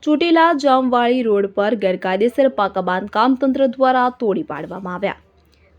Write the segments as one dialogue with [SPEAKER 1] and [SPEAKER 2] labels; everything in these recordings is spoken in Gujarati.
[SPEAKER 1] ચોટીલા જામવાળી રોડ પર ગેરકાયદેસર પાકા બાંધકામ તંત્ર દ્વારા તોડી પાડવામાં આવ્યા।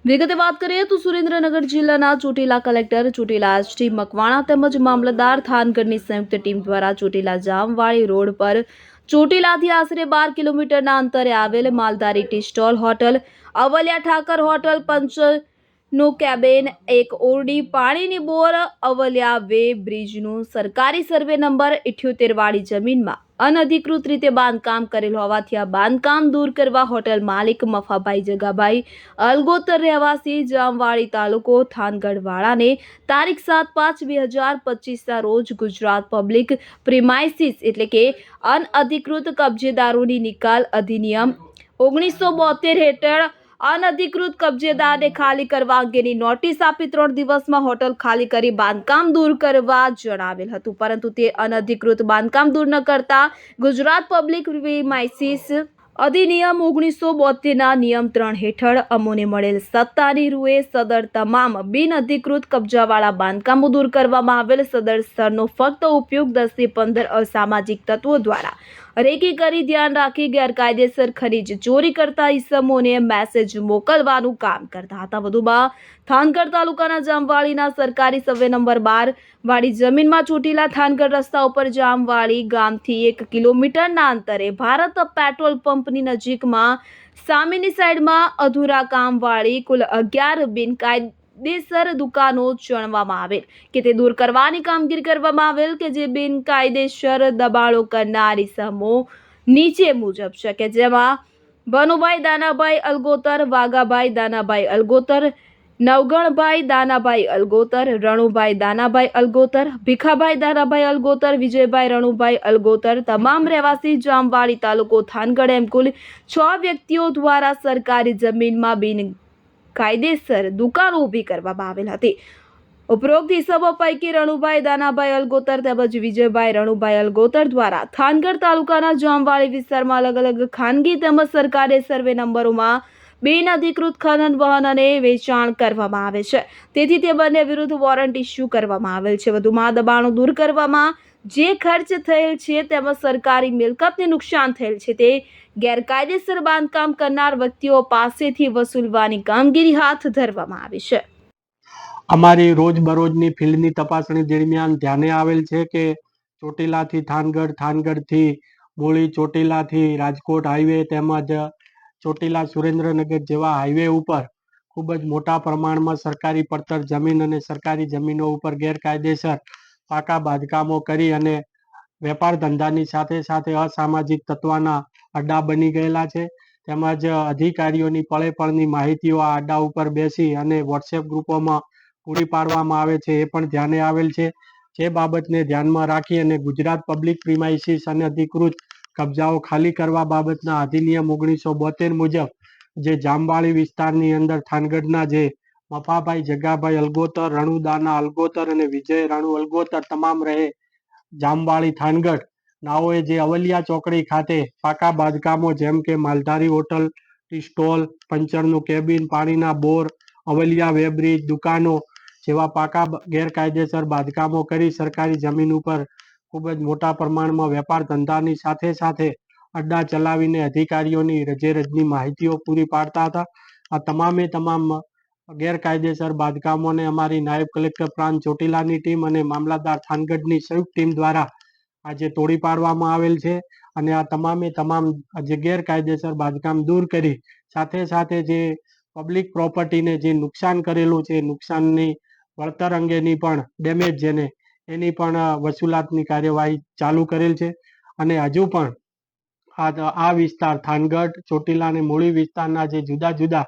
[SPEAKER 1] વિગતે વાત કરીએ તો સુરેન્દ્રનગર જિલ્લાના ચોટીલા કલેક્ટર ચોટીલા એસટી મકવાણા તેમજ મામલતદાર થાનગઢની સંયુક્ત ટીમ દ્વારા ચોટીલા જામવાળી રોડ પર ચોટીલાથી આશરે 12 કિલોમીટરના અંતરે આવેલ માલધારી tea stall hotel, Avaliya Thakar hotel, પંચનો કેબિન, એક ઓરડી, પાણીની બોર, અવલિયા વે બ્રિજનું સરકારી સર્વે નંબર 78 વાળી જમીનમાં અનધિકૃત રીતે બાંધકામ કરેલ હોવાથી આ બાંધકામ દૂર કરવા હોટલ માલિક મફાભાઈ જગાભાઈ અલગોતર રહેવાસી જામવાળી તાલુકો થાનગઢવાળાને તારીખ 7/5/2025ના રોજ ગુજરાત પબ્લિક પ્રિમાઇસીસ એટલે કે અનઅધિકૃત કબજેદારોની નિકાલ અધિનિયમ 1972 હેઠળ અનધિકૃત કબજેદારને ખાલી કરવા અંગેની નોટિસ આપી 3 દિવસમાં હોટલ ખાલી કરી બાંધકામ દૂર કરવા જણાવેલ હતું, પરંતુ તે અનધિકૃત બાંધકામ દૂર ન કરતા ગુજરાત પબ્લિક પ્રિમાઇસીસ અધિનિયમ 1972ના નિયમ 3 હેઠળ અમોને મળેલ સત્તાની રૂએ સદર તમામ બિનઅધિકૃત કબજાવાળા બાંધકામો દૂર કરવામાં આવેલ સદર સ્થળનો ફક્ત ઉપયોગ 10 થી 15 અસામાજિક તત્વો દ્વારા રેકી કરી ધ્યાન રાખી ગેરકાયદેસર ખનીજ ચોરી કરતા ઈસમોને મેસેજ મોકલવાનું કામ કરતા હતા। વધુમાં થાનગઢ તાલુકાના જામવાળીના સરકારી સર્વે નંબર 12 વાળી જમીનમાં ચોટીલા થાનગઢ રસ્તા ઉપર જામવાળી ગામથી 1 કિલોમીટરના અંતરે ભારત પેટ્રોલ પંપની નજીકમાં સામેની સાઈડમાં અધૂરા કામવાળી કુલ 11 બિનકાયદેસર દુકાનો ચણવામાં આવેલ કે તે દૂર કરવાની કામગીરી કરવામાં આવેલ કે જે બિનકાયદેસર દબાણો કરનાર ઈસમો નીચે મુજબ છે કે જેમાં ભનુભાઈ દાનાભાઈ અલગોતર, વાઘાભાઈ દાનાભાઈ અલગોતર, નવગણભાઈ દાનાભાઈ અલગોતર, રણુભાઈ દાનાભાઈ અલગોતર, ભીખાભાઈ દાનાભાઈ અલગોતર, વિજયભાઈ રણુભાઈ અલગોતર તમામ રહેવાસી જામવાળી તાલુકો થાનગઢ એમ કુલ 6 વ્યક્તિઓ દ્વારા સરકારી જમીનમાં બિનકાયદેસર દુકાનો ઊભી કરવામાં આવેલ હતી। ઉપરોક્ત ઈસમો પૈકી રણુભાઈ દાનાભાઈ અલગોતર તેમજ વિજયભાઈ રણુભાઈ અલગોતર દ્વારા થાનગઢ તાલુકાના જામવાળી વિસ્તારમાં અલગ અલગ ખાનગી તેમજ સરકારી સર્વે નંબરોમાં બિનઅધિકૃત ખનન, વહન અને વેચાણ કરવામાં આવે છે, તેથી તે બંને વિરુદ્ધ વોરંટ ઇસ્યુ કરવામાં આવેલ છે। વધુમાં દબાણો દૂર કરવામાં જે ખર્ચ થયેલ છે તેમજ સરકારી મિલકતને નુકસાન થયેલ છે તે ગેરકાયદેસર બાંધકામ કરનાર વ્યક્તિઓ પાસેથી વસૂલવાની કામગીરી હાથ ધરવામાં આવી છે।
[SPEAKER 2] અમારી રોજબરોજની ફિલ્ડની તપાસણી દરમિયાન ધ્યાને આવેલ છે કે ચોટીલાથી થાનગઢ, થાનગઢથી મૂળી, ચોટીલાથી રાજકોટ હાઈવે તેમજ ચોટીલા સુરેન્દ્રનગર જેવા હાઈવે ઉપર ખૂબ જ મોટા પ્રમાણમાં સરકારી પડતર જમીન અને સરકારી જમીનો ઉપર ગેરકાયદેસર પાકા બાંધકામો કરી અને વેપાર ધંધાની સાથે સાથે અસામાજિક તત્વના અડ્ડા બની ગયેલા છે, તેમજ અધિકારીઓની પળે પળની માહિતીઓ આ અડ્ડા ઉપર બેસી અને વોટ્સએપ ગ્રુપોમાં પૂરી પાડવામાં આવે છે એ પણ ધ્યાને આવેલ છે। જે બાબતને ધ્યાનમાં રાખી અને ગુજરાત પબ્લિક પ્રિમાઇસીસ અને અધિકૃત કબજાઓ ખાલી કરવા બાબતના અધિનિયમ 1972 મુજબ જે જામવાળી વિસ્તારની અંદર થાનગઢના જે મફાભાઈ જગાભાઈ અલગોતર, રણુ દાના અલગોતર અને વિજય રણુ અલગોતર તમામ રહે જામવાળી થાનગઢ નાઓએ જે અવલિયા ચોકડી ખાતે પાકા બાંધકામો જેમ કે માલધારી હોટલ, ટી સ્ટોલ, પંચરનું કેબિન, પાણીના બોર, અવલિયા વેબ્રિજ દુકાનો જેવા પાકા ગેરકાયદેસર બાંધકામો કરી સરકારી જમીન ઉપર ખૂબ જ મોટા પ્રમાણમાં વેપાર ધંધાની સાથે સાથે અડ્ડા ચલાવીને અધિકારીઓની રજેરજની માહિતીઓ પૂરી પાડતા હતા। આ તમામે તમામ ગેરકાયદેસર બાંધકામોને અમારી નાયબ કલેક્ટર પ્રાંત ચોટીલાની ટીમ અને મામલતદાર થાનગઢની સંયુક્ત ટીમ દ્વારા આજે તોડી પાડવામાં આવેલ છે અને આ તમામે તમામ જે ગેરકાયદેસર બાંધકામ દૂર કરી સાથે સાથે જે પબ્લિક પ્રોપર્ટીને જે નુકસાન કરેલું છે નુકસાનની વળતર અંગેની પણ ડેમેજ જેને એની પણ વસૂલાતની કાર્યવાહી ચાલુ કરેલ છે અને હજુ પણ આ વિસ્તાર થાનગઢ, ચોટીલા અને મૂળી વિસ્તારના જે જુદા જુદા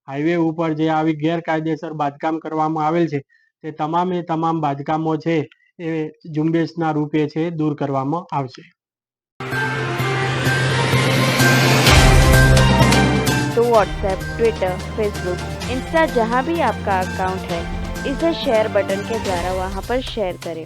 [SPEAKER 2] હાઈવે ઉપર જે આવી ગેરકાયદેસર બાંધકામ કરવામાં આવેલ છે તે તમામે તમામ બાંધકામો છે એ ઝુંબેશના રૂપે છે દૂર કરવામાં આવશે।
[SPEAKER 3] तो व्हाट्सएप, ट्विटर, फेसबुक, इंस्टा जहाँ भी आपका अकाउंट है इसे शेयर बटन के द्वारा वहाँ पर शेयर करें।